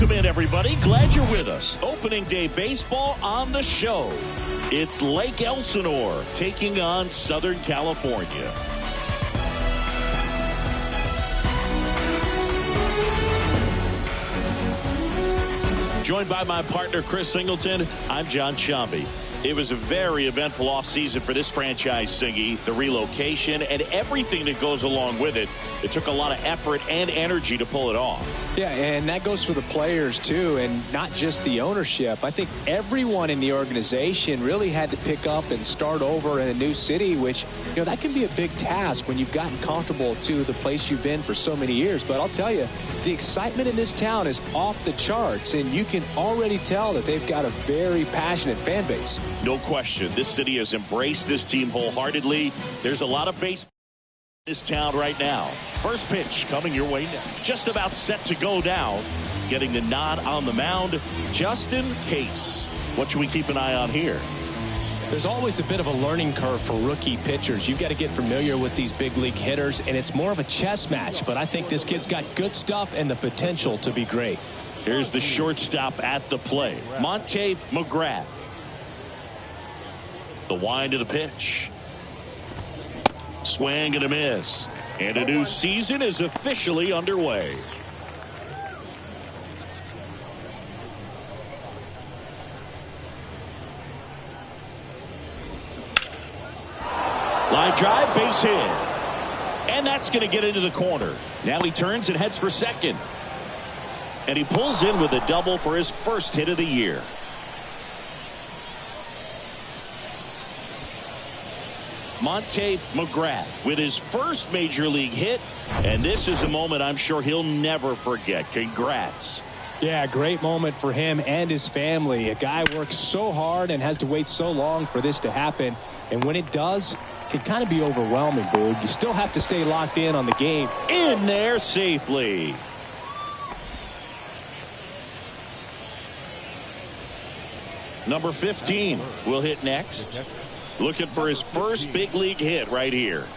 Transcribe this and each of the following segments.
Welcome in, everybody. Glad you're with us. Opening day baseball on the show. It's Lake Elsinore taking on Southern California. Joined by my partner, Chris Singleton, I'm John Shambi. It was a very eventful offseason for this franchise, Singy. The relocation and everything that goes along with it. It took a lot of effort and energy to pull it off. Yeah, and that goes for the players, too, and not just the ownership. I think everyone in the organization really had to pick up and start over in a new city, which, you know, that can be a big task when you've gotten comfortable to the place you've been for so many years. But I'll tell you, the excitement in this town is off the charts, and you can already tell that they've got a very passionate fan base. No question. This city has embraced this team wholeheartedly. There's a lot of baseball in this town right now. First pitch coming your way next. Just about set to go down. Getting the nod on the mound, Justin Case. What should we keep an eye on here? There's always a bit of a learning curve for rookie pitchers. You've got to get familiar with these big league hitters, and it's more of a chess match. But I think this kid's got good stuff and the potential to be great. Here's the shortstop at the plate, Monte McGrath. The wind of the pitch. Swing and a miss. And a new season is officially underway. Line drive, base hit. And that's going to get into the corner. Now he turns and heads for second. And he pulls in with a double for his first hit of the year. Monte McGrath with his first major league hit, and this is a moment I'm sure he'll never forget. Congrats. Yeah, great moment for him and his family. A guy works so hard and has to wait so long for this to happen, and when it does, it can kind of be overwhelming, Boog. You still have to stay locked in on the game. In there safely. Number 15 will hit next. Looking for his first big league hit right here.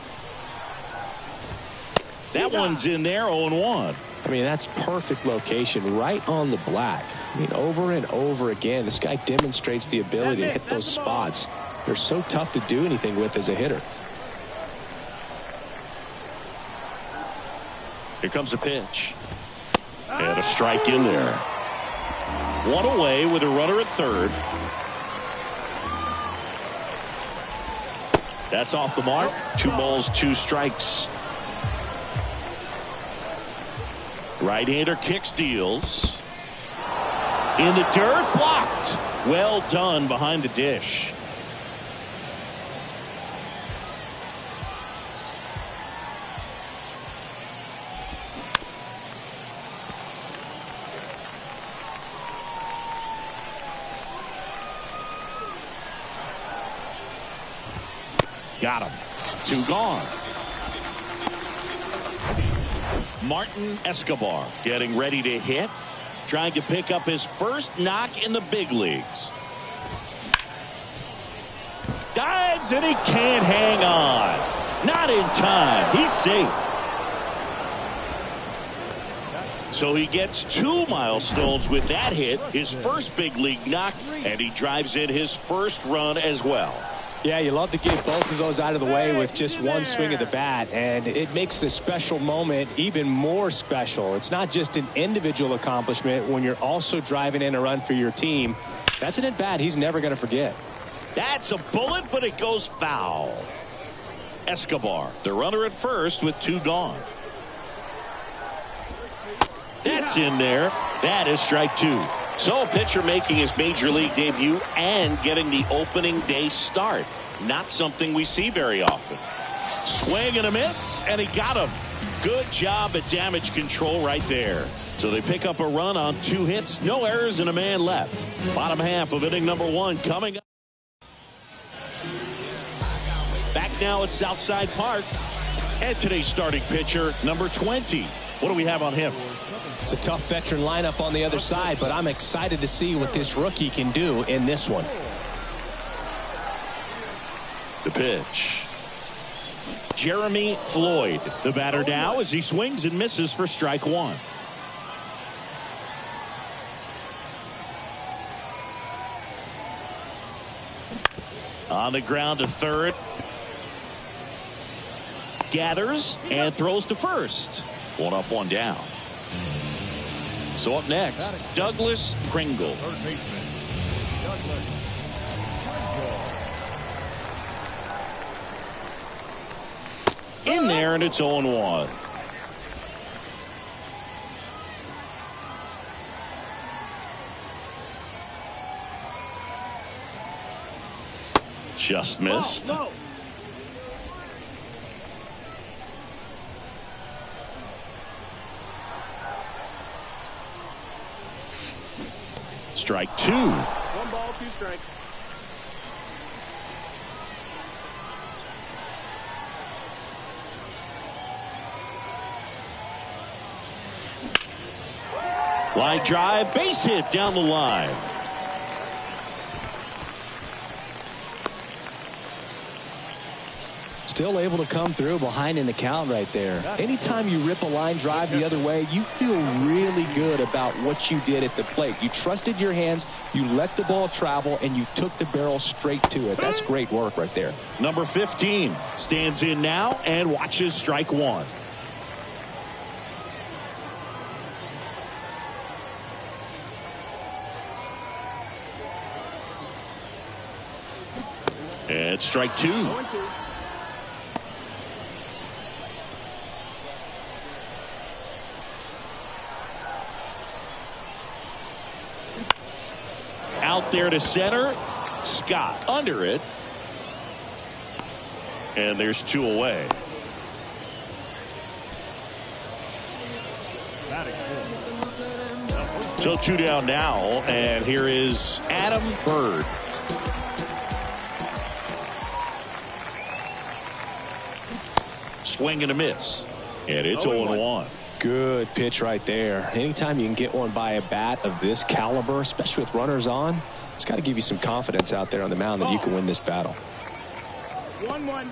That one's in there, 0-1. I mean, that's perfect location, right on the black. I mean, over and over again, this guy demonstrates the ability to hit those spots. They're so tough to do anything with as a hitter. Here comes a pitch. And a strike in there. One away with a runner at third. That's off the mark. 2 balls, 2 strikes. Right-hander kicks, deals. In the dirt, blocked. Well done behind the dish. Got him. 2 gone. Martin Escobar getting ready to hit. Trying to pick up his first knock in the big leagues. Dives and he can't hang on. Not in time. He's safe. So he gets 2 milestones with that hit. His first big league knock. And he drives in his first run as well. Yeah, you love to get both of those out of the way with just one swing of the bat, and it makes the special moment even more special. It's not just an individual accomplishment when you're also driving in a run for your team. That's an at-bat he's never going to forget. That's a bullet, but it goes foul. Escobar, the runner at first with 2 gone. That's in there. That is strike 2. So a pitcher making his major league debut and getting the opening day start. Not something we see very often. Swing and a miss, and he got him. Good job at damage control right there. So they pick up a run on 2 hits, no errors, and a man left. Bottom half of inning number 1 coming up. Back now at Southside Park. And today's starting pitcher, number 20. What do we have on him? It's a tough veteran lineup on the other side, but I'm excited to see what this rookie can do in this one. The pitch. Jeremy Floyd, the batter now as he swings and misses for strike 1. On the ground to third. Gathers and throws to first. 1 up, 1 down. So up next, Douglas Pringle. In there, and it's 0-1. Just missed. No. Strike 2. 1 ball, 2 strikes. Line drive, base hit down the line. Still able to come through behind in the count right there. Anytime you rip a line drive the other way, you feel really good about what you did at the plate. You trusted your hands, you let the ball travel, and you took the barrel straight to it. That's great work right there. Number 15 stands in now and watches strike 1. And strike 2. 0-2. Out there to center. Scott under it. And there's 2 away. So 2 down now, and here is Adam Bird. Swing and a miss. And it's 0-1. Good pitch right there. Anytime you can get one by a bat of this caliber, especially with runners on, it's got to give you some confidence out there on the mound that you can win this battle. 1-1.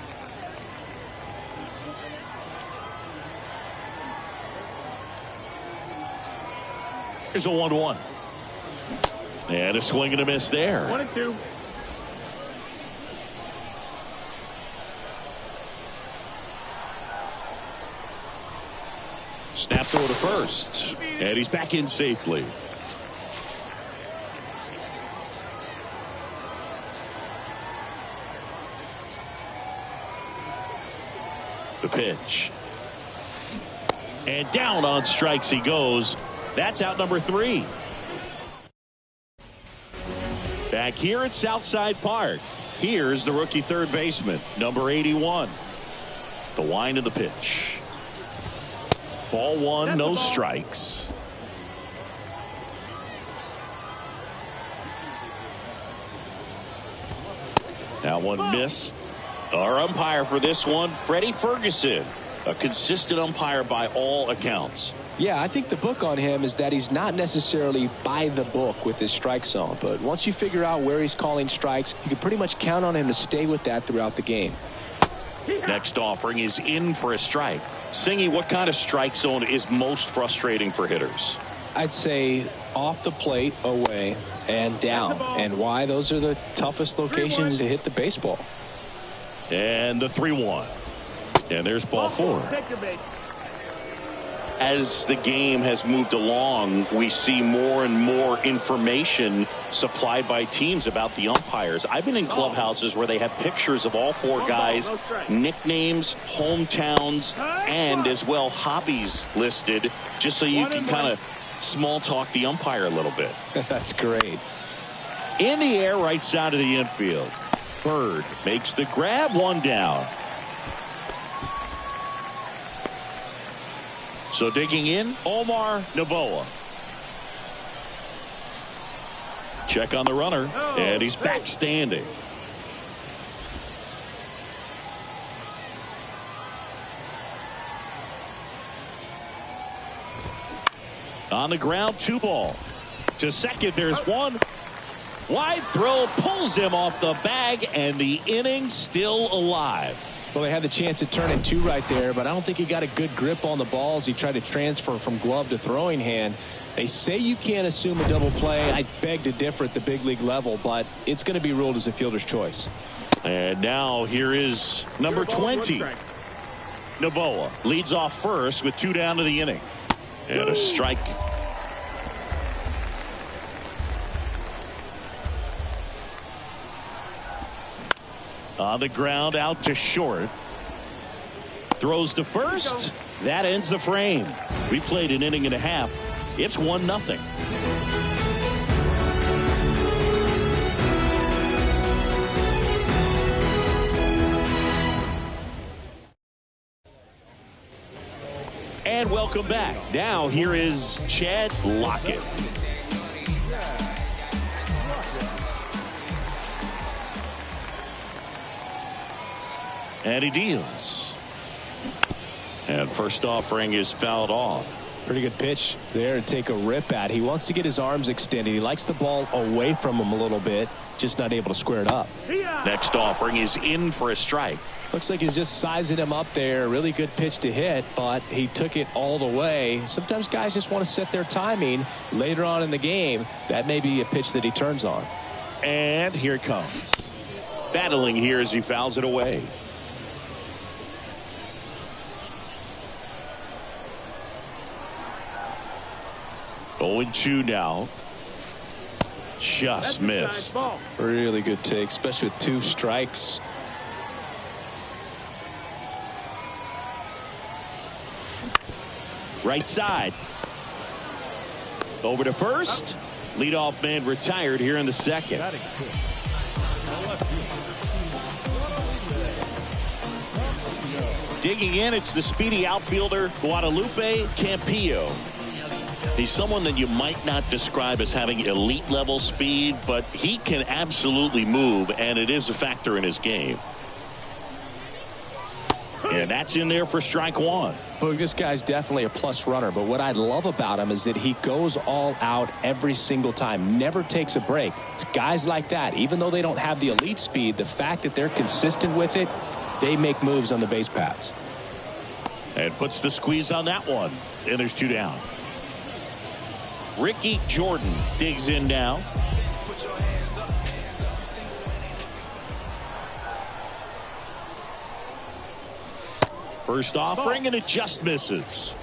Here's a 1-1. And a swing and a miss there. 1-2. Snap throw to first. And he's back in safely. The pitch. And down on strikes he goes. That's out number 3. Back here at Southside Park. Here's the rookie third baseman, number 81. The wind of the pitch. Ball 1, no strikes. That one missed. Our umpire for this one, Freddie Ferguson. A consistent umpire by all accounts. Yeah, I think the book on him is that he's not necessarily by the book with his strike zone. But once you figure out where he's calling strikes, you can pretty much count on him to stay with that throughout the game. Next offering is in for a strike. Singy, what kind of strike zone is most frustrating for hitters? I'd say off the plate, away, and down. And why? Those are the toughest locations to hit the baseball. And the 3-1. And there's ball 4. Take your base. As the game has moved along, we see more and more information supplied by teams about the umpires. I've been in clubhouses where they have pictures of all 4 guys, nicknames, hometowns, and as well hobbies listed, just so you can kind of small talk the umpire a little bit. That's great. In the air, right side of the infield. Bird makes the grab, 1 down. So digging in, Omar Navoa. Check on the runner, and he's back standing. On the ground, 2 ball. To second, there's 1. Wide throw pulls him off the bag, and the inning still alive. Well, they had the chance at turning two right there, but I don't think he got a good grip on the balls. He tried to transfer from glove to throwing hand. They say you can't assume a double play. I beg to differ at the big league level, but it's going to be ruled as a fielder's choice. And now here is number 20. Novoa leads off first with 2 down to the inning. And a strike. On the ground, out to short. Throws to first. That ends the frame. We played an inning and a half. It's 1-0. And welcome back. Now here is Chad Lockett. And he deals. And first offering is fouled off. Pretty good pitch there to take a rip at. He wants to get his arms extended. He likes the ball away from him a little bit, just not able to square it up. Next offering is in for a strike. Looks like he's just sizing him up there. Really good pitch to hit, but he took it all the way. Sometimes guys just want to set their timing later on in the game. That may be a pitch that he turns on. And here it comes. Battling here as he fouls it away. 0-2 now. Just missed. Really good take, especially with 2 strikes. Right side. Over to first. Leadoff man retired here in the second. Digging in, it's the speedy outfielder Guadalupe Campillo. He's someone that you might not describe as having elite level speed, but he can absolutely move, and it is a factor in his game. And that's in there for strike 1. Boog, this guy's definitely a plus runner, but what I love about him is that he goes all out every single time, never takes a break. It's guys like that, even though they don't have the elite speed, the fact that they're consistent with it, they make moves on the base paths. And puts the squeeze on that one. And there's 2 down. Ricky Jordan digs in now. First offering, and it just misses.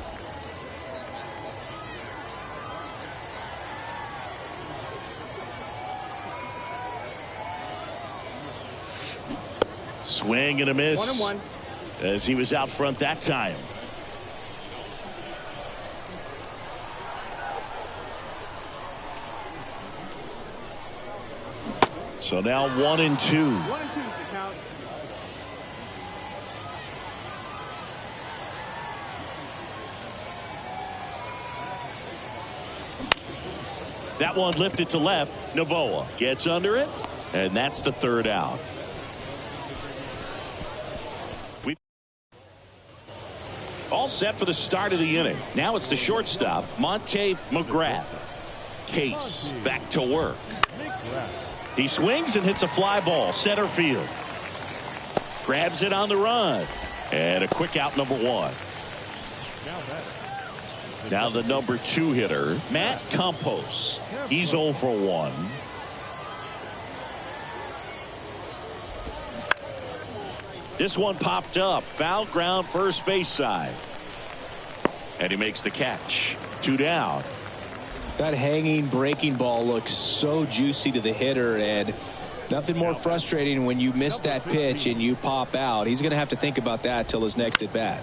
Swing and a miss. 1-1. As he was out front that time. So now 1-2. 1-2 is the count. That one lifted to left. Novoa gets under it, and that's the 3rd out. All set for the start of the inning. Now it's the shortstop, Monte McGrath. Case back to work. He swings and hits a fly ball, center field. Grabs it on the run. And a quick out, number 1. Now the number 2 hitter, Matt Campos. He's 0 for 1. This one popped up. Foul ground, first base side. And he makes the catch. 2 down. That hanging breaking ball looks so juicy to the hitter, and nothing more frustrating when you miss that pitch and you pop out. He's going to have to think about that till his next at bat.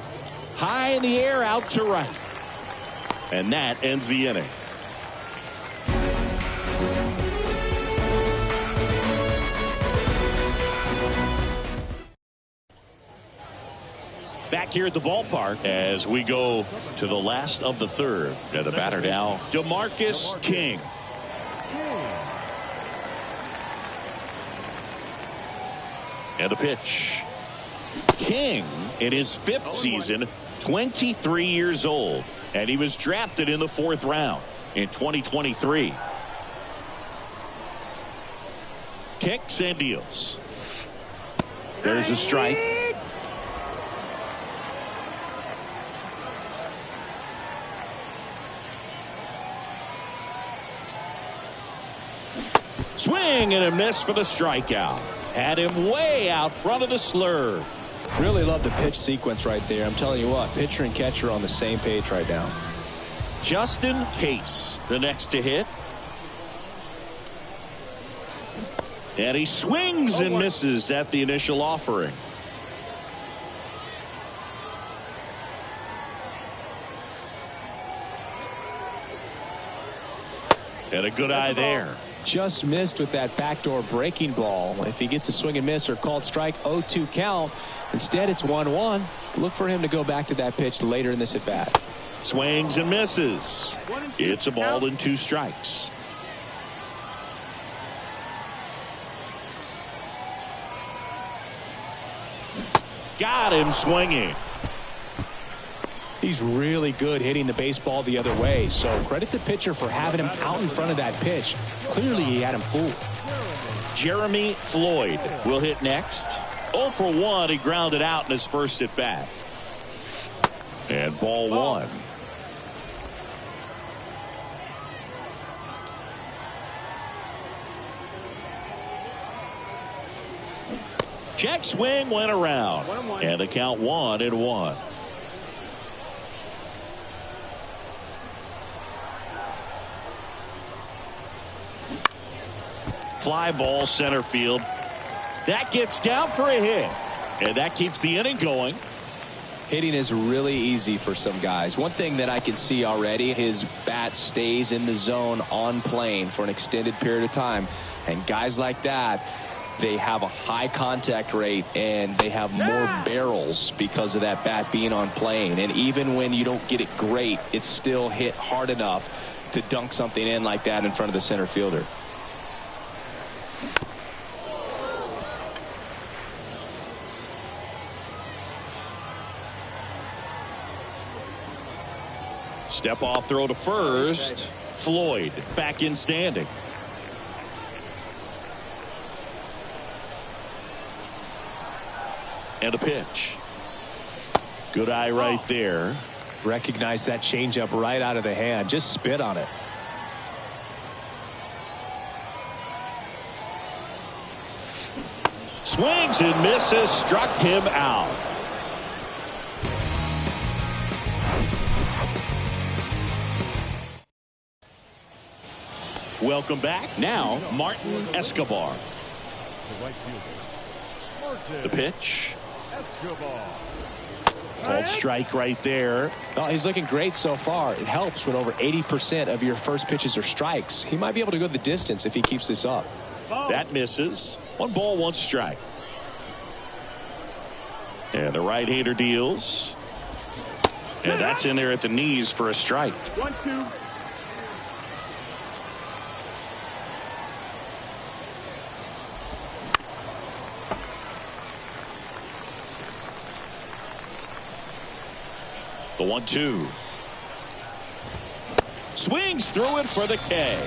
High in the air, out to right. And that ends the inning. Back here at the ballpark as we go to the last of the 3rd. And the batter now, DeMarcus King. And the pitch. King in his 5th season, 23 years old. And he was drafted in the 4th round in 2023. Kicks and deals. There's a strike. Swing and a miss for the strikeout. Had him way out front of the slur. Really love the pitch sequence right there. I'm telling you what, pitcher and catcher are on the same page right now. Justin Case, the next to hit. And he swings and misses at the initial offering. And a good eye there. Just missed with that backdoor breaking ball. If he gets a swing and miss or called strike, 0-2 count. Instead, it's 1-1. Look for him to go back to that pitch later in this at bat. Swings and misses. It's a ball and 2 strikes. Got him swinging. He's really good hitting the baseball the other way, so credit the pitcher for having him out in front of that pitch. Clearly, he had him fooled. Jeremy Floyd will hit next. 0 for 1. He grounded out in his first at bat. And ball 1. Check swing went around. And the count 1-1. Fly ball center field. That gets down for a hit. And that keeps the inning going. Hitting is really easy for some guys. One thing that I can see already, his bat stays in the zone on plane for an extended period of time. And guys like that, they have a high contact rate and they have more barrels because of that bat being on plane. And even when you don't get it great, it's still hit hard enough to dunk something in like that in front of the center fielder. Step off throw to first. Floyd back in standing. And a pitch. Good eye right there. Recognize that changeup right out of the hand. Just spit on it. Swings and misses. Struck him out. Welcome back. Now, Martin Escobar. The pitch. Called strike right there. Oh, he's looking great so far. It helps when over 80% of your first pitches are strikes. He might be able to go the distance if he keeps this up. That misses. 1 ball, 1 strike. And the right-hander deals. And that's in there at the knees for a strike. 1-2. The 1-2. Swings through it for the K.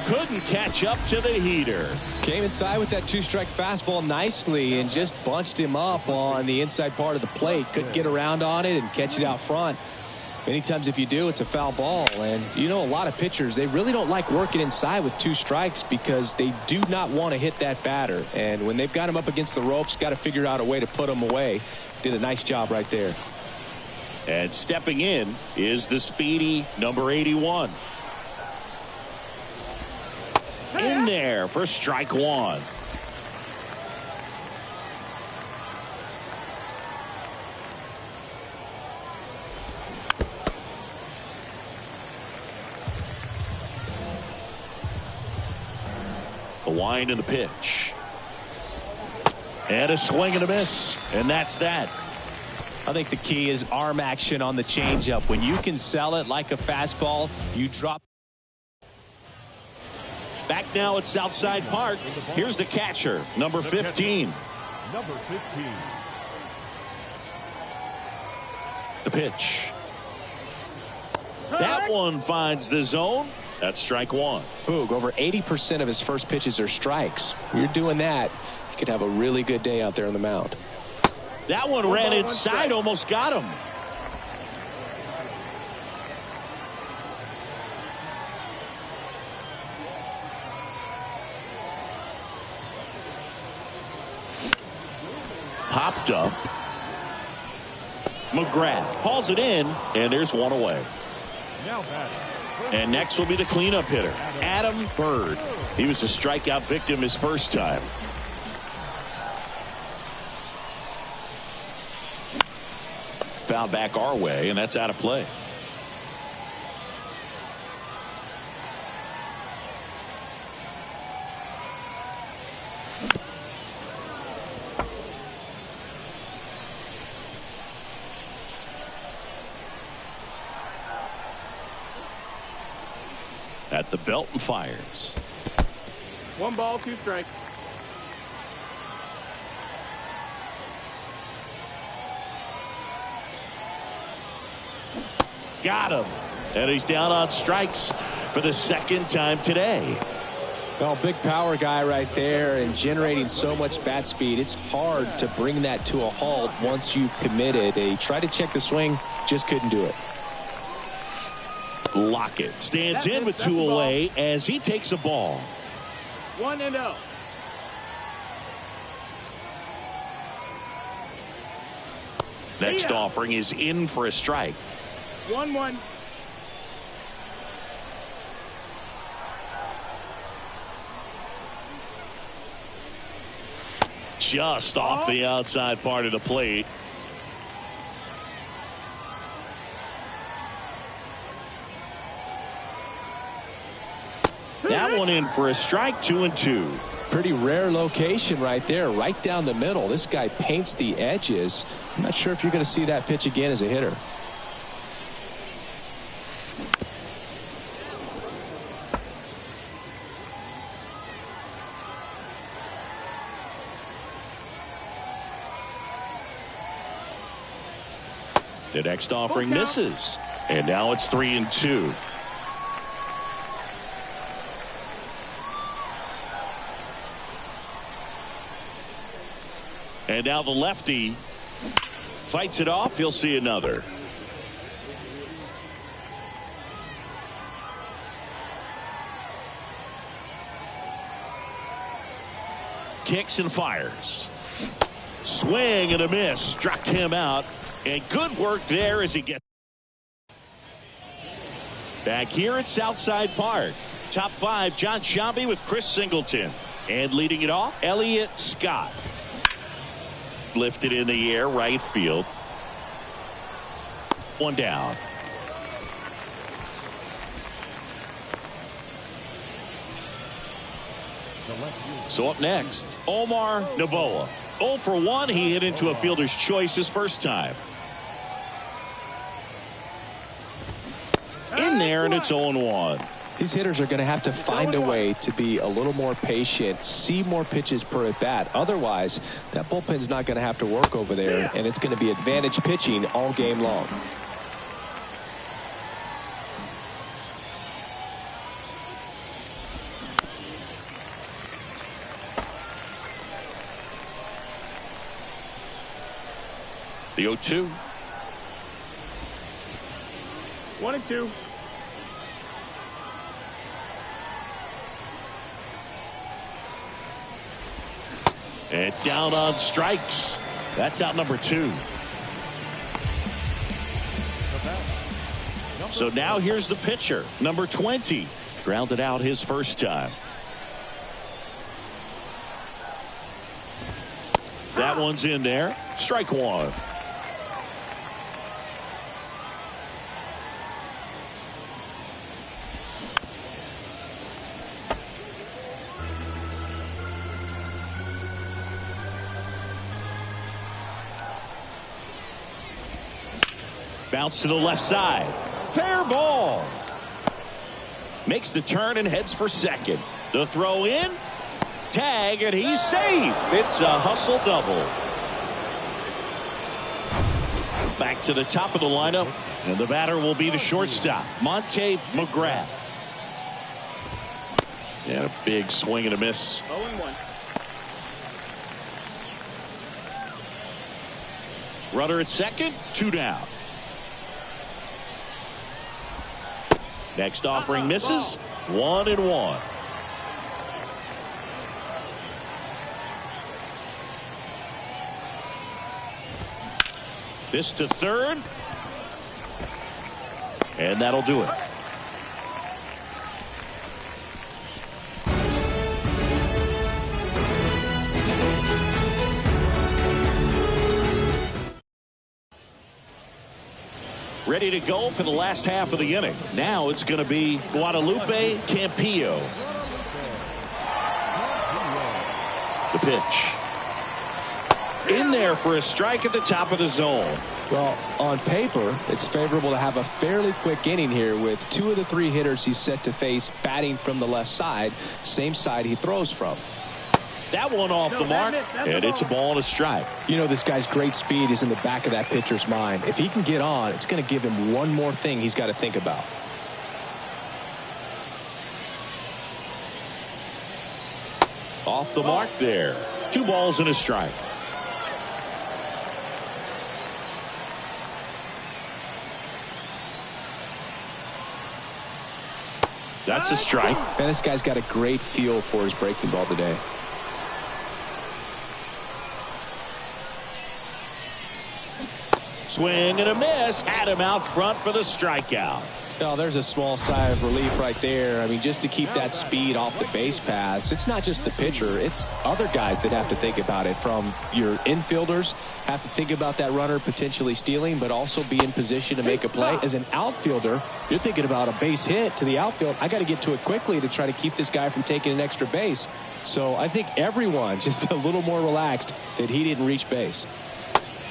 Couldn't catch up to the heater. Came inside with that 2-strike fastball nicely and just bunched him up on the inside part of the plate. Couldn't get around on it and catch it out front. Many times if you do, it's a foul ball. And you know, a lot of pitchers, they really don't like working inside with 2 strikes because they do not want to hit that batter. And when they've got him up against the ropes, got to figure out a way to put him away. Did a nice job right there. And stepping in is the speedy number 81. In there for strike 1. The wind and the pitch. And a swing and a miss. And that's that. I think the key is arm action on the changeup. When you can sell it like a fastball, you drop. Back now at Southside Park. Here's the catcher, number 15. Number 15. The pitch. That one finds the zone. That's strike 1. Boog, over 80% of his first pitches are strikes. When you're doing that, you could have a really good day out there on the mound. That one ran inside, almost got him. popped up. McGrath hauls it in, and there's one away. Now batting. And next will be the cleanup hitter, Adam Bird. He was a strikeout victim his first time. Foul back our way, and that's out of play. At the belt and fires. 1 ball, 2 strikes. Got him. And he's down on strikes for the second time today. Well, big power guy right there and generating so much bat speed. It's hard to bring that to a halt once you've committed. He tried to check the swing, just couldn't do it. Lockett stands in with 2 away as he takes a ball. 1-0. Next offering is in for a strike. 1-1. Just off the outside part of the plate. That one in for a strike. 2-2. Pretty rare location right there, right down the middle. This guy paints the edges. I'm not sure if you're going to see that pitch again as a hitter. The next offering misses. And now it's 3-2. And now the lefty fights it off. He'll see another. Kicks and fires. Swing and a miss. Struck him out. And good work there as he gets back here at Southside Park. Top 5, John Sciambi with Chris Singleton. And leading it off, Elliott Scott. Lifted in the air, right field. 1 down. So up next, Omar Novoa. 0 for 1. He hit into a fielder's choice his first time. In there, and it's 0-1. These hitters are going to have to find a way to be a little more patient, see more pitches per at bat. Otherwise, that bullpen's not going to have to work over there, and it's going to be advantage pitching all game long. The 0-2. 1-2. And down on strikes. That's out number 2. So now here's the pitcher, number 20. Grounded out his first time. That one's in there. Strike 1. Bounce to the left side. Fair ball. Makes the turn and heads for second. The throw in. Tag, and he's safe. It's a hustle double. Back to the top of the lineup. And the batter will be the shortstop, Monte McGrath. And a big swing and a miss. 0-1. Runner at second, 2 down. Next offering misses. 1-1. This to third. And that'll do it. Ready to go for the last half of the inning. Now it's going to be Guadalupe Campillo. The pitch. In there for a strike at the top of the zone. Well, on paper, it's favorable to have a fairly quick inning here with 2 of the 3 hitters he's set to face batting from the left side, same side he throws from. That one off the mark, and it's a ball and a strike. You know, this guy's great speed is in the back of that pitcher's mind. If he can get on, it's going to give him one more thing he's got to think about. Off the mark there. 2 balls and a strike. That's a strike. And this guy's got a great feel for his breaking ball today. Swing and a miss. Had him out front for the strikeout. Oh, there's a small sigh of relief right there. I mean, just to keep that speed off the base paths, it's not just the pitcher, it's other guys that have to think about it. From your infielders have to think about that runner potentially stealing, but also be in position to make a play. As an outfielder, you're thinking about a base hit to the outfield. I got to get to it quickly to try to keep this guy from taking an extra base. So I think everyone just a little more relaxed that he didn't reach base.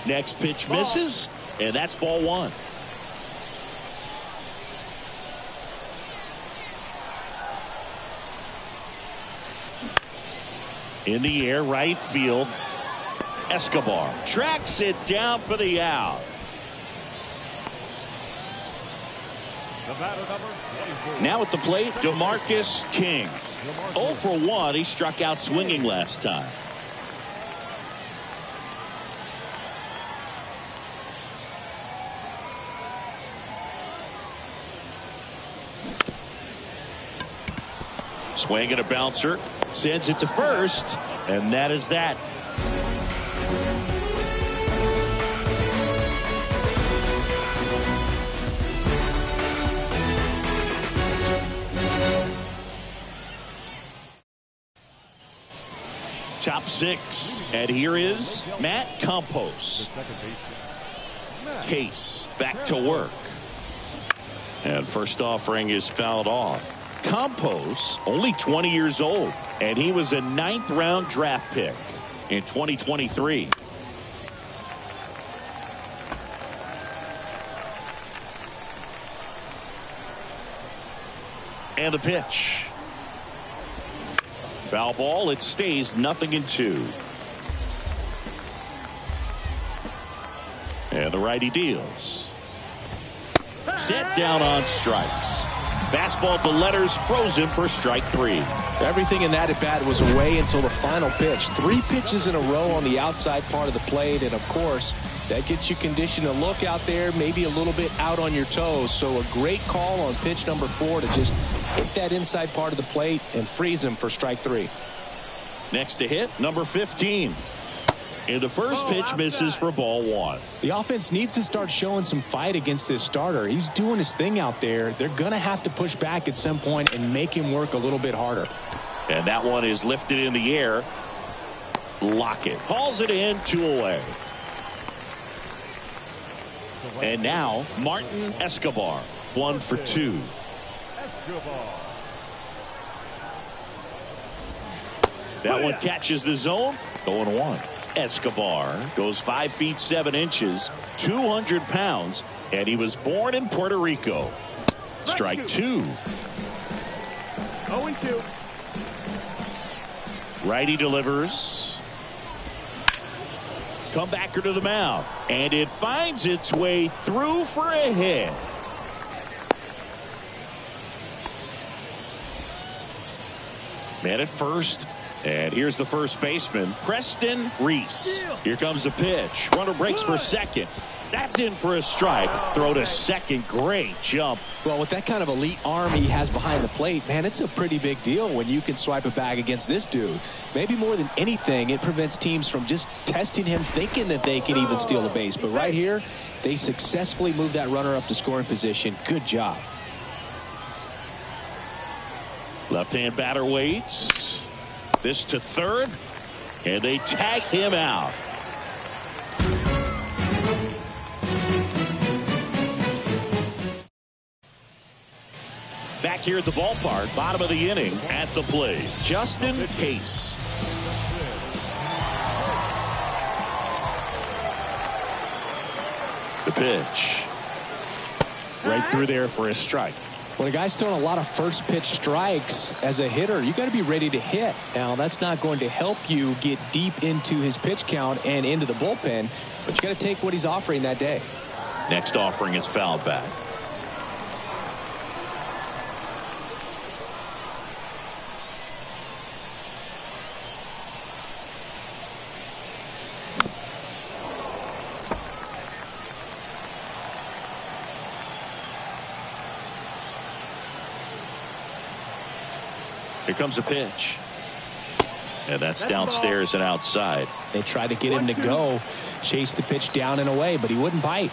Next pitch misses, and that's ball 1. In the air, right field. Escobar tracks it down for the out. Now at the plate, DeMarcus King. 0 for 1. He struck out swinging last time. Swing and a bouncer. Sends it to first. And that is that. Top 6. And here is Matt Campos. Case back to work. And first offering is fouled off. Campos, only 20 years old, and he was a 9th round draft pick in 2023. And the pitch. Foul ball. It stays 0-2. And the righty deals. Set down on strikes. Fastball to letters, frozen for strike 3. Everything in that at bat was away until the final pitch. 3 pitches in a row on the outside part of the plate, and of course that gets you conditioned to look out there, maybe a little bit out on your toes. So a great call on pitch number 4 to just hit that inside part of the plate and freeze him for strike 3. Next to hit, number 15. And the first pitch misses for ball 1. The offense needs to start showing some fight against this starter. He's doing his thing out there. They're going to have to push back at some point and make him work a little bit harder. And that one is lifted in the air. Lockett hauls it in, 2 away. And now Martin Escobar, 1 for 2. That one catches the zone. 0-1. Escobar goes 5 feet 7 inches, 200 pounds, and he was born in Puerto Rico. Strike 2. 0-2. Righty delivers. Comebacker to the mound, and it finds its way through for a hit. Man at first. And here's the first baseman, Preston Reese. Here comes the pitch. Runner breaks for second. That's in for a strike. Throw to second. Great jump. Well, with that kind of elite arm he has behind the plate, man, it's a pretty big deal when you can swipe a bag against this dude. Maybe more than anything, it prevents teams from just testing him, thinking that they can even steal a base. But right here, they successfully moved that runner up to scoring position. Good job. Left-hand batter waits. This to third, and they tag him out. Back here at the ballpark, bottom of the inning, at the plate, Justin Pace. The pitch. Right through there for a strike. When a guy's throwing a lot of first pitch strikes as a hitter, you got to be ready to hit. Now, that's not going to help you get deep into his pitch count and into the bullpen, but you got to take what he's offering that day. Next offering is fouled back. Here comes a pitch. And that's downstairs and outside. They tried to get him to go, chase the pitch down and away, but he wouldn't bite.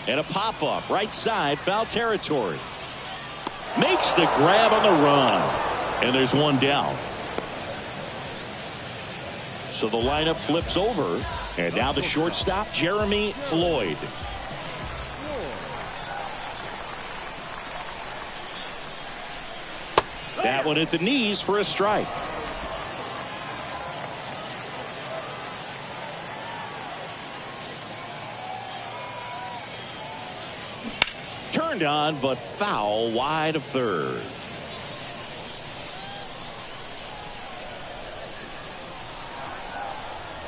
And a pop-up, right side, foul territory. Makes the grab on the run. And there's one down. So the lineup flips over. And now the shortstop, Jeremy Floyd. That one at the knees for a strike. Turned on, but foul wide of third.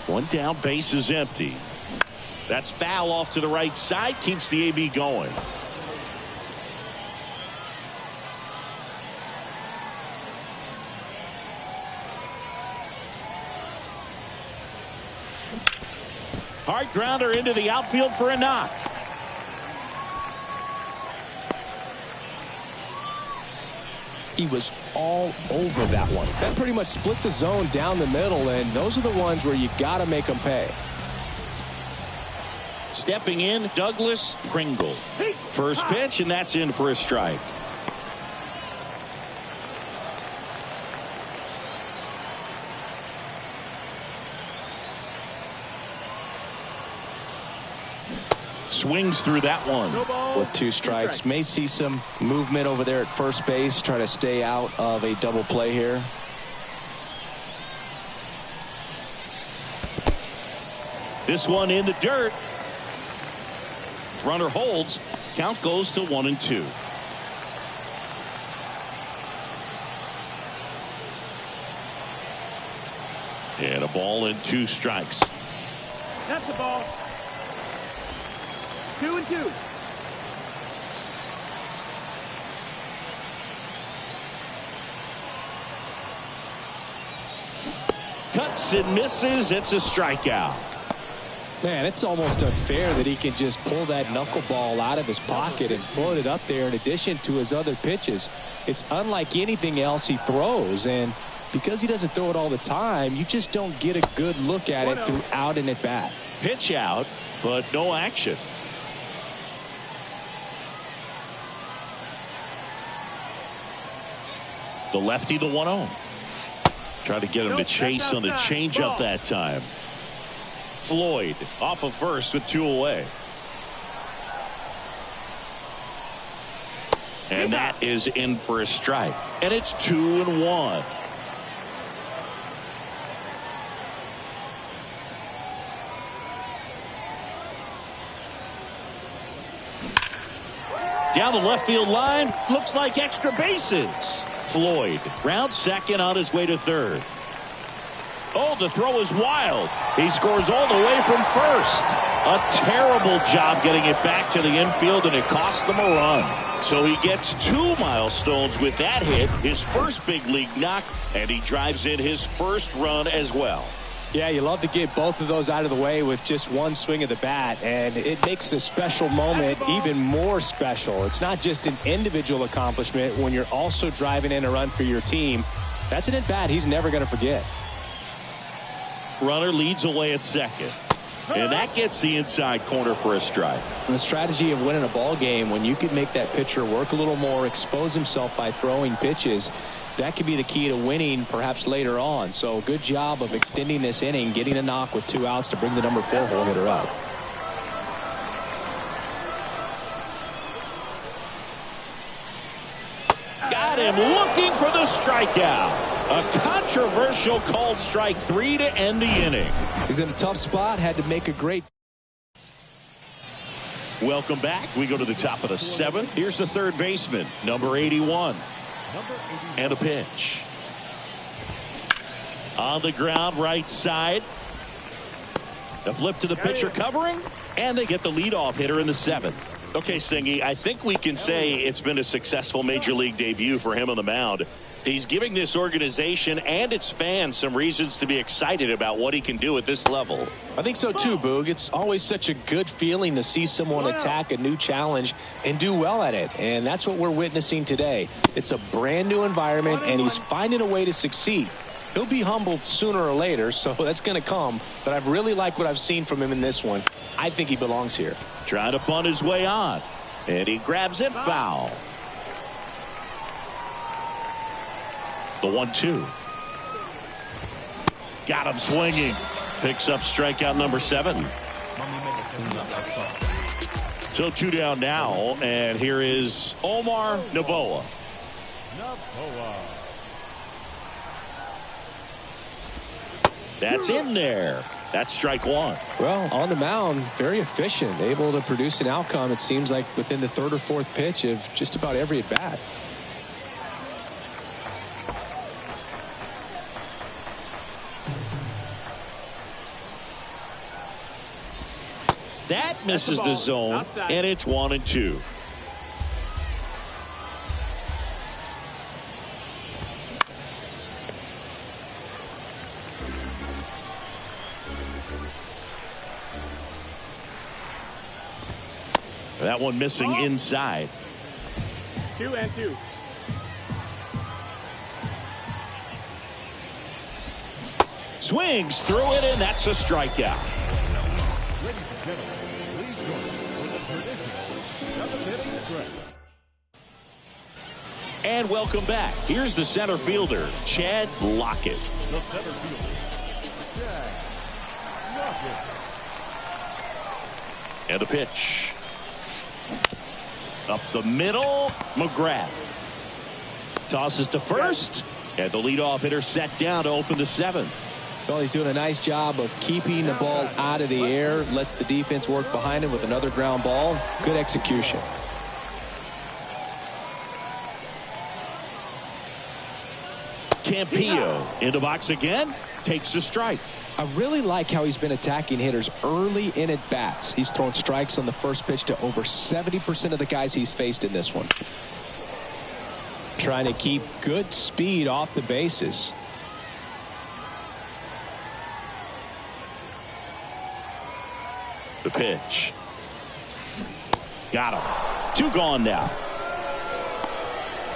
One down, base is empty. That's foul off to the right side, keeps the AB going. Hard grounder into the outfield for a knock. He was all over that one. That pretty much split the zone down the middle, and those are the ones where you got to make them pay. Stepping in, Douglas Pringle. First pitch, and that's in for a strike. Swings through that one. With two strikes, may see some movement over there at first base, try to stay out of a double play here. This one in the dirt. Runner holds. Count goes to 1-2. And a ball and two strikes. That's the ball. 2-2. Cuts and misses. It's a strikeout. Man, it's almost unfair that he can just pull that knuckleball out of his pocket and float it up there in addition to his other pitches. It's unlike anything else he throws, and because he doesn't throw it all the time, you just don't get a good look at it throughout an at-bat. Pitch out, but no action. The lefty, the 1-0. Try to get him to chase on the changeup that time. Floyd off of first with two away. And that is in for a strike. And it's 2-1. Down the left field line, looks like extra bases. Floyd round second on his way to third. Oh, the throw is wild. He scores all the way from first. A terrible job getting it back to the infield, and it cost them a run. So he gets 2 milestones with that hit, his first big league knock, and he drives in his first run as well. Yeah, you love to get both of those out of the way with just one swing of the bat, and it makes the special moment even more special. It's not just an individual accomplishment when you're also driving in a run for your team. That's an at-bat he's never going to forget. Runner leads away at second. And that gets the inside corner for a strike. And the strategy of winning a ball game, when you can make that pitcher work a little more, expose himself by throwing pitches, that could be the key to winning perhaps later on. So good job of extending this inning, getting a knock with 2 outs to bring the number 4 hole hitter up. Got him looking for the strikeout. A controversial called strike 3 to end the inning. He's in a tough spot, had to make a great. Welcome back. We go to the top of the 7th. Here's the third baseman, number 81. And a pitch. On the ground, right side. The flip to the pitcher covering, and they get the leadoff hitter in the 7th. Okay, Singy, I think we can say it's been a successful major league debut for him on the mound. He's giving this organization and its fans some reasons to be excited about what he can do at this level. I think so too, Boog. It's always such a good feeling to see someone attack a new challenge and do well at it. And that's what we're witnessing today. It's a brand new environment, and he's finding a way to succeed. He'll be humbled sooner or later, so that's going to come. But I've really liked what I've seen from him in this one. I think he belongs here. Trying to bunt his way on. And he grabs it foul. The 1-2. Got him swinging. Picks up strikeout number 7. So 2 down now, and here is Omar Novoa. That's in there. That's strike 1. Well, on the mound, very efficient, able to produce an outcome, it seems like, within the 3rd or 4th pitch of just about every at bat. That misses the zone, outside. And it's 1-2. That one missing inside. 2-2. Swings through it, and that's a strikeout. Ladies and gentlemen, please join us for the traditional 7th stretch. And welcome back. Here's the center fielder, Chad Lockett. The center fielder, Chad Lockett. And a pitch. Up the middle, McGrath. Tosses to first, and the leadoff hitter set down to open the 7th. Well, he's doing a nice job of keeping the ball out of the air, lets the defense work behind him with another ground ball. Good execution. Campillo in the box again, takes a strike. I really like how he's been attacking hitters early in at bats. He's thrown strikes on the first pitch to over 70% of the guys he's faced in this one. Trying to keep good speed off the bases. The pitch. Got him. 2 gone now.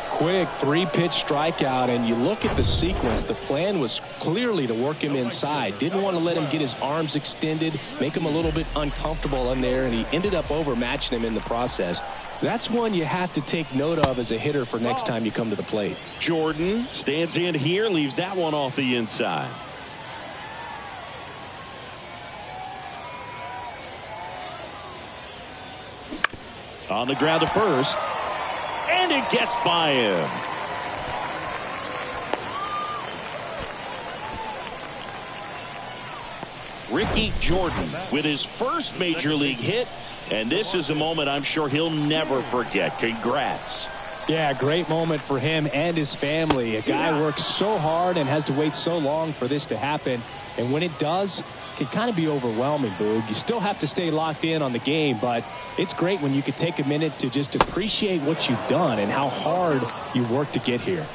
Quick 3-pitch strikeout, and you look at the sequence. The plan was clearly to work him inside. Didn't want to let him get his arms extended, make him a little bit uncomfortable in there, and he ended up overmatching him in the process. That's one you have to take note of as a hitter for next time you come to the plate. Jordan stands in here, leaves that one off the inside. On the ground to first. And it gets by him. Ricky Jordan with his first major league hit. And this is a moment I'm sure he'll never forget. Congrats. Yeah, great moment for him and his family. A guy works so hard and has to wait so long for this to happen. And when it does, it can kind of be overwhelming, Boog. You still have to stay locked in on the game, but it's great when you can take a minute to just appreciate what you've done and how hard you've worked to get here.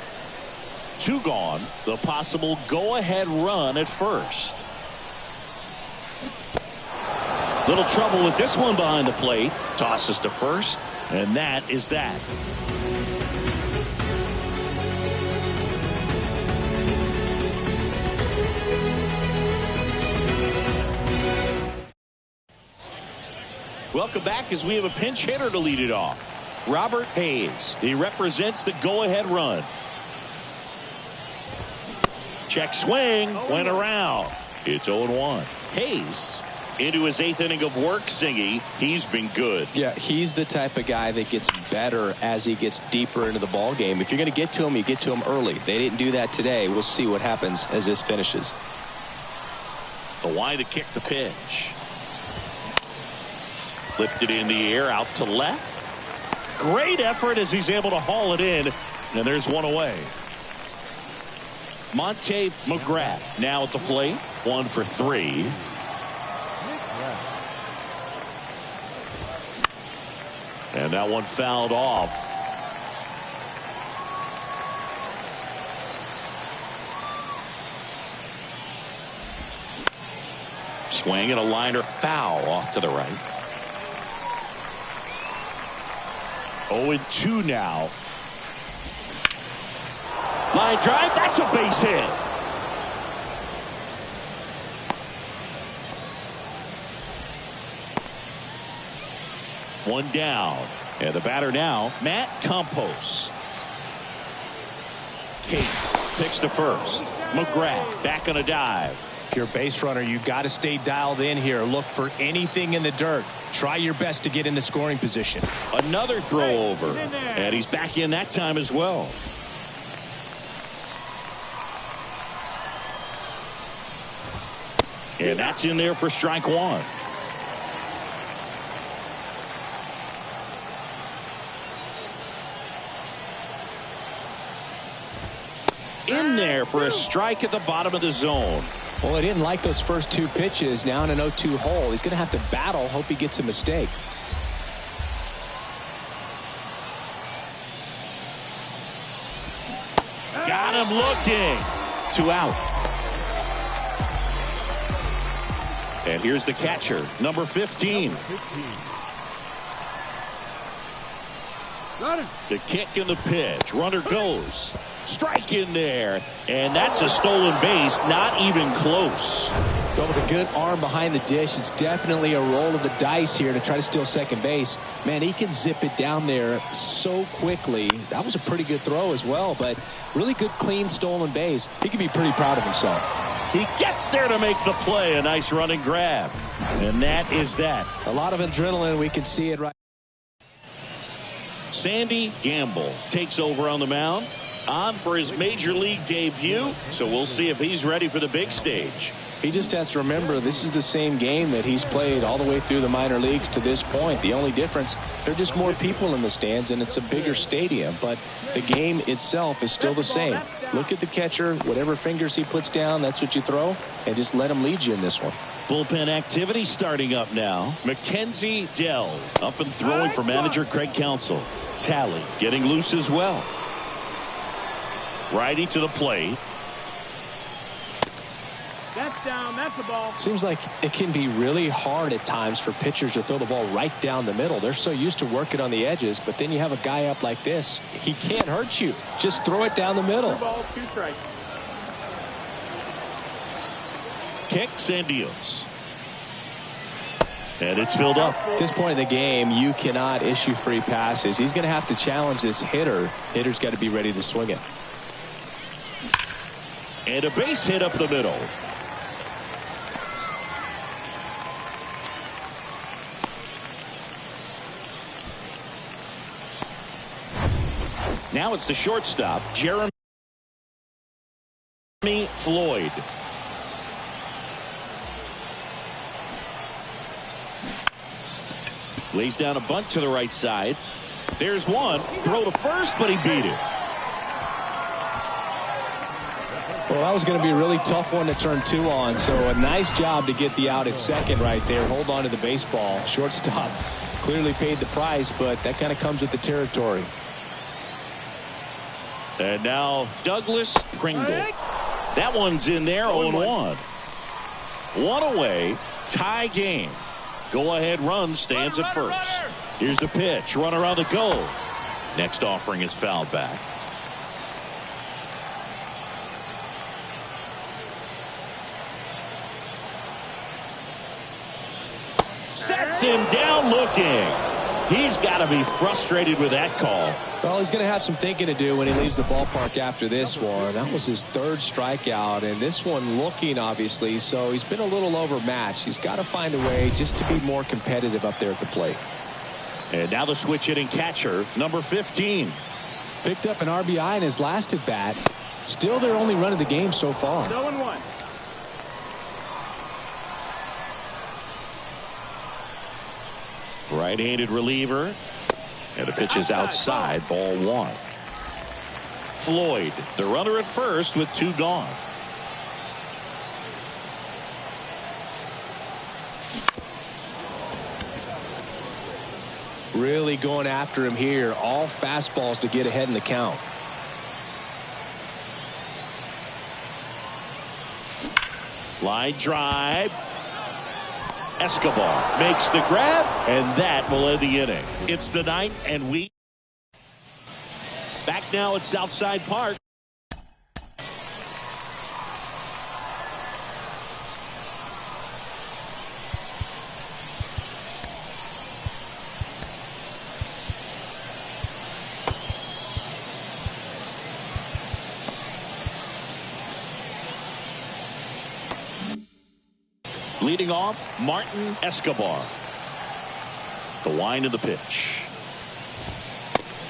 2 gone. The possible go-ahead run at first. Little trouble with this one behind the plate. Tosses to first, and that is that. Welcome back as we have a pinch hitter to lead it off. Robert Hayes. He represents the go-ahead run. Check swing. Went around. It's 0-1. Hayes into his 8th inning of work, Singy. He's been good. Yeah, he's the type of guy that gets better as he gets deeper into the ball game. If you're going to get to him, you get to him early. They didn't do that today. We'll see what happens as this finishes. The wide to kick the pitch. Lifted in the air out to left. Great effort as he's able to haul it in. And there's one away. Monte McGrath now at the plate. 1 for 3. And that one fouled off. Swing and a liner foul off to the right. 0-2 now. Line drive. That's a base hit. One down. And the batter now, Matt Campos. Case picks to first. McGrath back on a dive. If you're a base runner, you've got to stay dialed in here. Look for anything in the dirt. Try your best to get into scoring position. Another throw over. And he's back in that time as well. And that's in there for strike 1. In there for a strike at the bottom of the zone. Well, he didn't like those first 2 pitches. Now in an 0-2 hole. He's going to have to battle. Hope he gets a mistake. Got him looking. 2 out. And here's the catcher, number 15. The kick and the pitch. Runner goes. Strike in there. And that's a stolen base. Not even close. But with a good arm behind the dish, it's definitely a roll of the dice here to try to steal second base. Man, he can zip it down there so quickly. That was a pretty good throw as well, but really good, clean, stolen base. He can be pretty proud of himself. He gets there to make the play. A nice run and grab. And that is that. A lot of adrenaline. We can see it right. Sandy Gamble takes over on the mound. On for his major league debut. So we'll see if he's ready for the big stage. He just has to remember this is the same game that he's played all the way through the minor leagues to this point. The only difference, there are just more people in the stands and it's a bigger stadium, but the game itself is still the same. Look at the catcher, whatever fingers he puts down, that's what you throw, and just let him lead you in this one. Bullpen activity starting up now. Mackenzie Dell up and throwing for manager Craig Counsell. Talley getting loose as well. Righty to the plate. That's down. That's the ball. Seems like it can be really hard at times for pitchers to throw the ball right down the middle. They're so used to working on the edges, but then you have a guy up like this. He can't hurt you. Just throw it down the middle. 2 balls, 2 strikes. Kicks and deals. And it's filled up. At this point in the game, you cannot issue free passes. He's going to have to challenge this hitter. Hitter's got to be ready to swing it. And a base hit up the middle. Now it's the shortstop, Jeremy Floyd. Lays down a bunt to the right side. There's one. Throw to first, but he beat it. Well, that was going to be a really tough one to turn two on. So a nice job to get the out at second right there. Hold on to the baseball. Shortstop clearly paid the price, but that kind of comes with the territory. And now Douglas Pringle. That one's in there, 0-1. One away, tie game. Go-ahead run stands at first. Here's the pitch, runner on the go. Next offering is fouled back. Sets him down looking. He's got to be frustrated with that call. Well, he's going to have some thinking to do when he leaves the ballpark after this one. That was his third strikeout, and this one looking, obviously, so he's been a little overmatched. He's got to find a way just to be more competitive up there at the plate. And now the switch hitting catcher, number 15. Picked up an RBI in his last at bat. Still their only run of the game so far. 0-1. Right-handed reliever. And the pitch is outside, ball one. Floyd, the runner at first with two gone. Really going after him here. All fastballs to get ahead in the count. Line drive. Escobar makes the grab, and that will end the inning. It's the ninth, and we back now at Southside Park. Leading off, Martin Escobar. The wind of the pitch.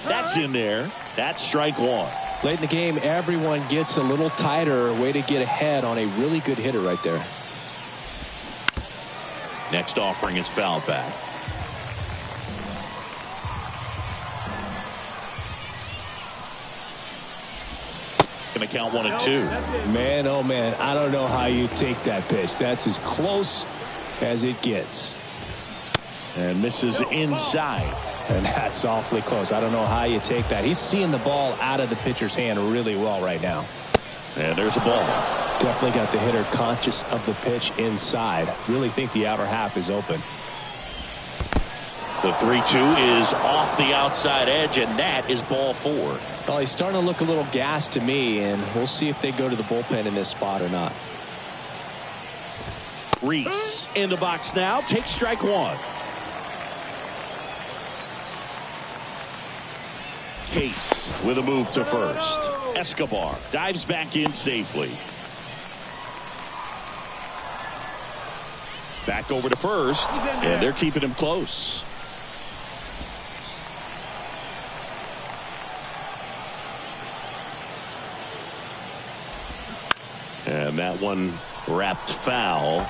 That's in there. That's strike one. Late in the game, everyone gets a little tighter. Way to get ahead on a really good hitter right there. Next offering is fouled back. Going to count 1-2. Man, oh man, I don't know how you take that pitch. That's as close as it gets. And misses inside. And that's awfully close. I don't know how you take that. He's seeing the ball out of the pitcher's hand really well right now. And there's a ball. Definitely got the hitter conscious of the pitch inside. Really think the outer half is open. The 3-2 is off the outside edge, and that is ball four. Well, he's starting to look a little gassed to me, and we'll see if they go to the bullpen in this spot or not. Reese in the box now. Takes strike one. Case with a move to first. Escobar dives back in safely. Back over to first, and they're keeping him close. And that one wrapped foul.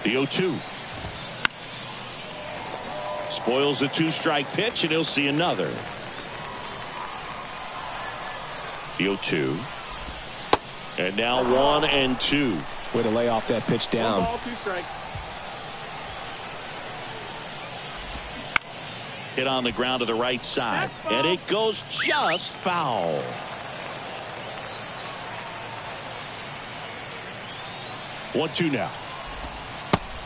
The 0-2. Spoils the two-strike pitch, and he'll see another. The 0-2. And now 1-2. Way to lay off that pitch down. 1 ball, 2 strikes. Hit on the ground to the right side, and it goes just foul. 1-2 now.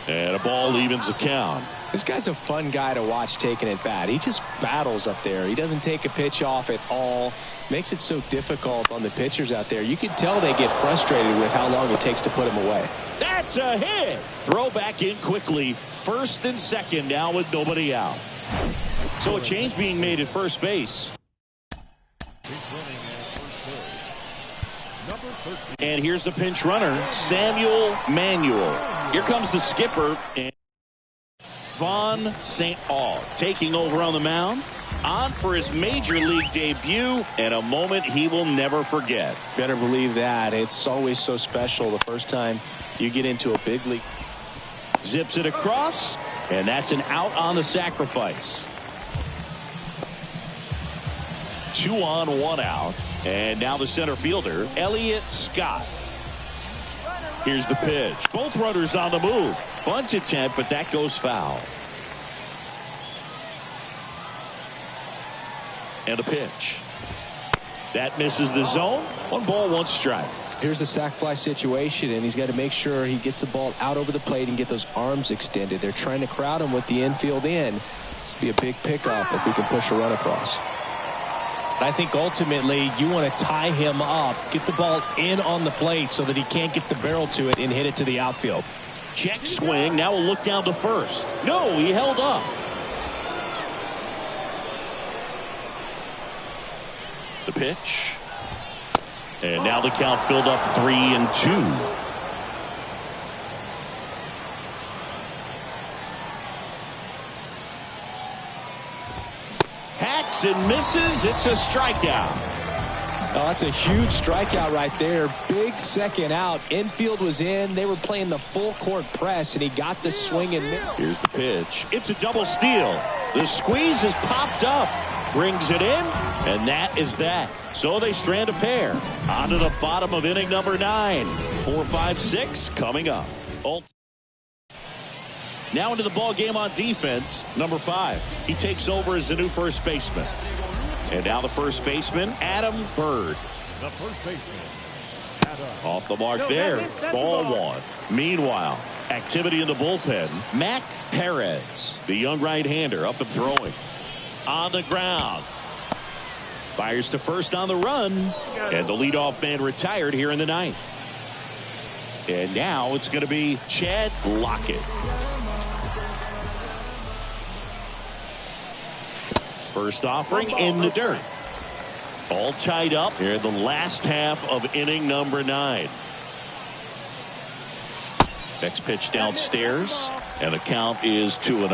And a ball evens the count. This guy's a fun guy to watch taking at bat. He just battles up there. He doesn't take a pitch off at all. Makes it so difficult on the pitchers out there. You can tell they get frustrated with how long it takes to put him away. That's a hit. Throw back in quickly. First and second now with nobody out. So a change being made at first base. And here's the pinch runner, Samuel Manuel. Here comes the skipper, and Von St. Aug taking over on the mound, on for his major league debut, and a moment he will never forget. Better believe that. It's always so special the first time you get into a big league. Zips it across, and that's an out on the sacrifice. 2 on, 1 out. And now the center fielder, Elliott Scott. Here's the pitch. Both runners on the move. Bunt attempt, but that goes foul. And a pitch. That misses the zone. 1 ball, 1 strike. Here's a sac fly situation, and he's got to make sure he gets the ball out over the plate and get those arms extended. They're trying to crowd him with the infield in. This will be a big pickup if he can push a run across. I think ultimately you want to tie him up, get the ball in on the plate so that he can't get the barrel to it and hit it to the outfield. Check swing. Now we'll look down to first. No, he held up. The pitch. And now the count filled up 3-2. Hacks and misses. It's a strikeout. Oh, that's a huge strikeout right there. Big second out. Infield was in. They were playing the full court press, and he got the swing and miss. Here's the pitch. It's a double steal. The squeeze has popped up. Brings it in, and that is that. So they strand a pair. On to the bottom of inning number 9. 4, 5, 6 coming up. Now into the ball game on defense, number 5. He takes over as the new first baseman. And now the first baseman, Adam Bird. The first baseman, Adam. Off the mark there. Ball 1. Meanwhile, activity in the bullpen. Mac Perez, the young right-hander, up and throwing. On the ground. Fires to first on the run. And the leadoff man retired here in the 9th. And now it's going to be Chad Lockett. First offering in the dirt. All tied up here in the last half of inning number 9. Next pitch downstairs, and the count is 2-0.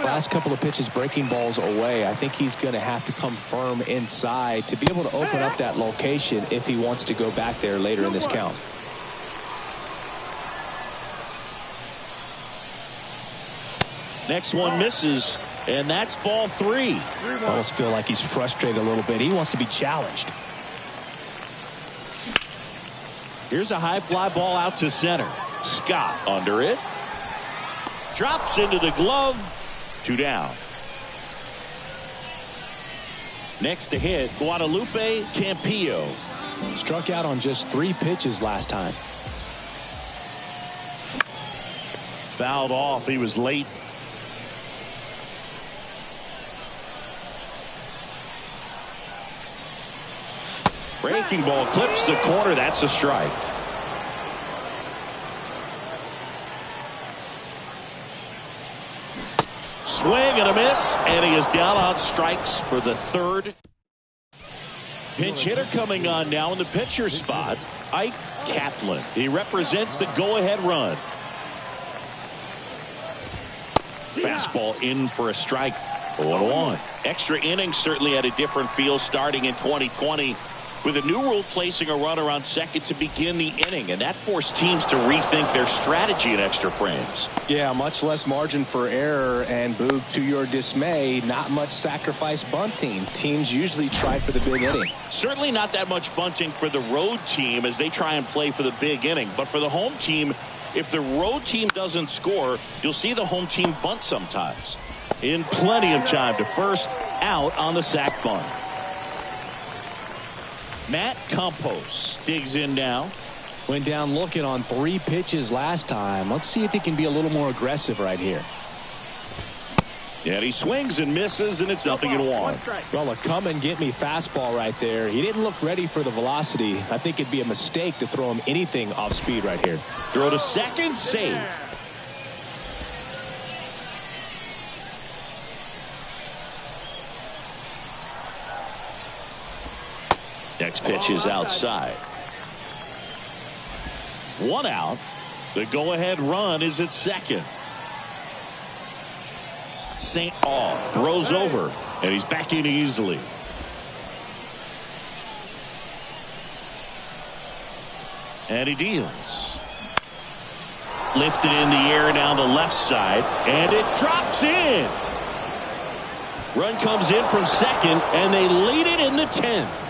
Last couple of pitches breaking balls away. I think he's going to have to come firm inside to be able to open up that location if he wants to go back there later in this count. Next one misses, and that's ball 3. I almost feel like he's frustrated a little bit. He wants to be challenged. Here's a high fly ball out to center. Scott under it. Drops into the glove. 2 down. Next to hit, Guadalupe Campillo. Struck out on just 3 pitches last time. Fouled off. He was late. Breaking ball clips the corner. That's a strike. Swing and a miss, and he is down on strikes for the 3rd. Pinch hitter coming on now in the pitcher spot, Ike Kaplan. He represents the go-ahead run. Fastball in for a strike. 1-1. Extra innings certainly had a different feel starting in 2020. With a new rule placing a runner on second to begin the inning, and that forced teams to rethink their strategy in extra frames. Yeah, much less margin for error, and Boog, to your dismay, not much sacrifice bunting. Teams usually try for the big inning. Certainly not that much bunting for the road team as they try and play for the big inning, but for the home team, if the road team doesn't score, you'll see the home team bunt sometimes. In plenty of time to first, out on the sac bunt. Matt Campos digs in now. Went down looking on 3 pitches last time. Let's see if he can be a little more aggressive right here. And he swings and misses, and it's 0-1. Well, a come and get me fastball right there. He didn't look ready for the velocity. I think it'd be a mistake to throw him anything off speed right here. Throw to second, save. Next pitch is outside. 1 out. The go-ahead run is at second. St. Paul throws over, and he's back in easily. And he deals. Lifted in the air down the left side, and it drops in. Run comes in from second, and they lead it in the 10th.